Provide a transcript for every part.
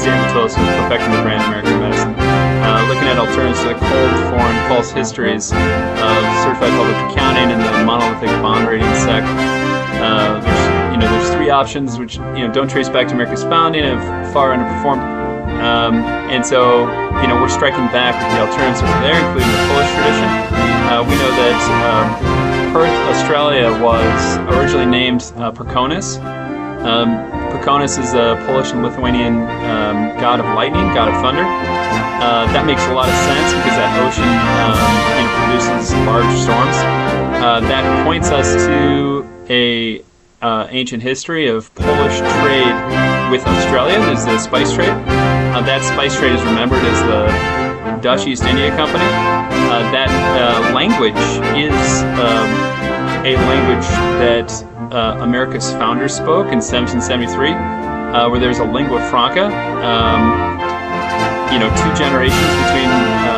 Xanatos with Perfecting the Brand American Medicine. Looking at alternatives to the cold, foreign, false histories of certified public accounting and the monolithic bond rating sect. There's three options which don't trace back to America's founding and have far underperformed. And so we're striking back with the alternatives over there, including the Polish tradition. We know that Perth, Australia, was originally named Perconus. Perconus is a Polish and Lithuanian god of lightning, god of thunder. That makes a lot of sense because that ocean produces large storms. That points us to a ancient history of Polish trade with Australia. There's the spice trade. That spice trade is remembered as the Dutch East India Company. That language is a language that America's founders spoke in 1773, where there's a lingua franca. 2 generations between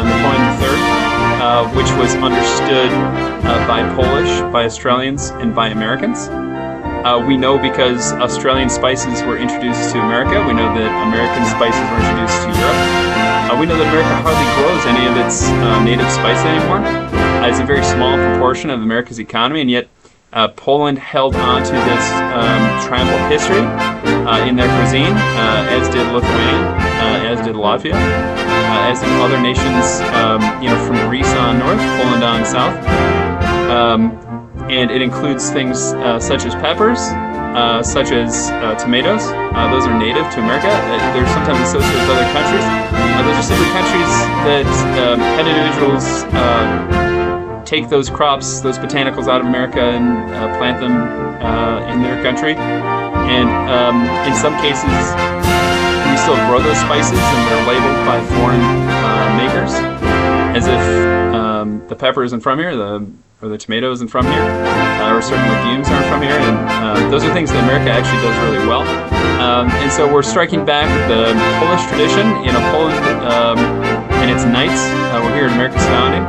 Napoleon III, which was understood by Polish, by Australians, and by Americans. We know because Australian spices were introduced to America. We know that American spices were introduced to Europe. We know that America hardly grows any of its native spice anymore. It's a very small proportion of America's economy, and yet Poland held on to this triumphal history in their cuisine, as did Lithuania, as did Latvia, as did other nations, from Greece on north, Poland on south. And it includes things such as peppers, such as tomatoes. Those are native to America. They're sometimes associated with other countries. Those are simply countries that had individuals take those crops, those botanicals out of America and plant them in their country. And in some cases, we still grow those spices and they're labeled by foreign makers as if the pepper isn't from here, or the tomato isn't from here, or certain legumes aren't from here. And those are things that America actually does really well. And so we're striking back with the Polish tradition. Poland and its knights were here at America's founding.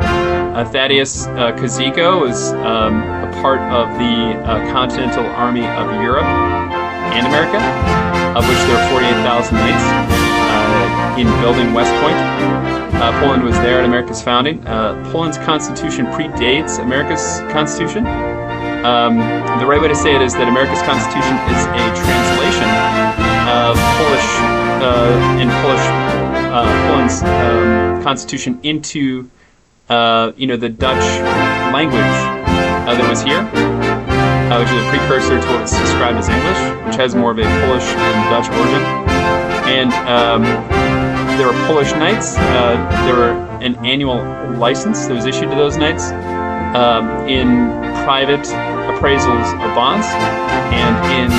Thaddeus Kozico was a part of the Continental Army of Europe and America, of which there are 48,000 knights in building West Point. Poland was there at America's founding. Poland's constitution predates America's constitution. The right way to say it is that America's constitution is a translation of Poland's constitution into the Dutch language that was here, which is a precursor to what's described as English, which has more of a Polish and Dutch origin. And there were Polish knights. There were an annual license that was issued to those knights in private appraisals of bonds and in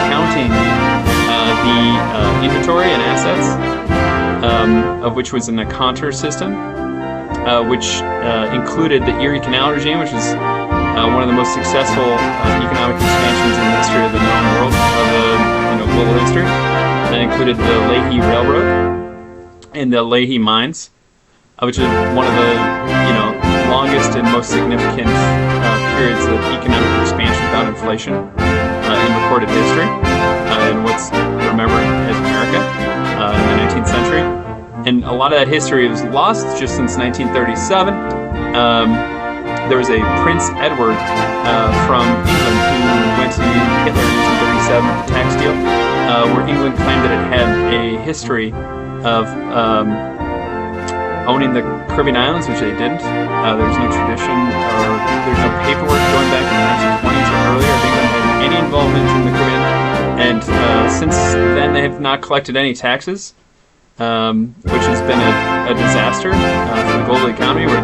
counting the inventory and assets, of which was an Aconter system, which included the Erie Canal regime, which is one of the most successful economic expansions in the history of the known world, of the global history. That included the Leahy Railroad and the Leahy Mines, which is one of the longest and most significant periods of economic expansion without inflation in recorded history, in what's remembered as America in the 19th century. And a lot of that history was lost just since 1937. There was a Prince Edward from England who went to Hitler in 1937 with the tax deal, where England claimed that it had a history of owning the Caribbean islands, which they didn't. There's no tradition or there's no paperwork going back to the 1920s or earlier of England having any involvement in the Caribbean. And since then, they have not collected any taxes, which has been a disaster for the global economy, where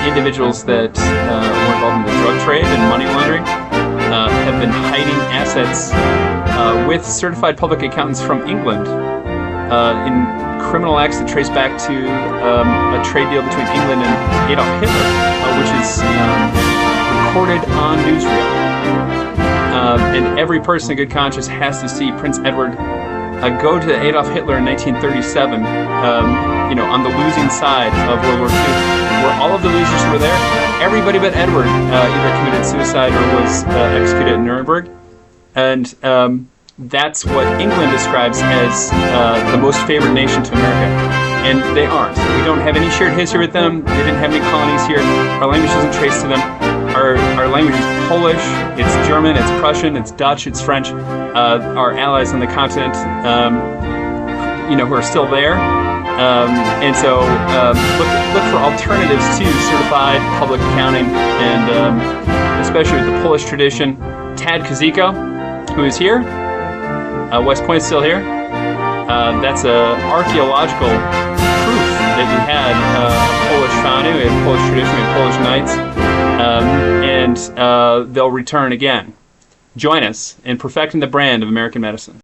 individuals that were involved in the drug trade and money laundering have been hiding assets with certified public accountants from England in criminal acts that trace back to a trade deal between England and Adolf Hitler, which is recorded on newsreel. And every person in good conscience has to see Prince Edward go to Adolf Hitler in 1937, on the losing side of World War II, where all of the losers were there. Everybody but Edward either committed suicide or was executed at Nuremberg. And that's what England describes as the most favored nation to America. And they aren't. We don't have any shared history with them. They didn't have any colonies here. Our language doesn't trace to them. Our language is Polish, it's German, it's Prussian, it's Dutch, it's French. Our allies on the continent, who are still there. And so look for alternatives to certified public accounting, and especially with the Polish tradition. Tad Koziko, who is here. West Point's still here. That's archaeological proof that we had a Polish founding, we had Polish tradition, we had Polish knights, and they'll return again. Join us in perfecting the brand of American medicine.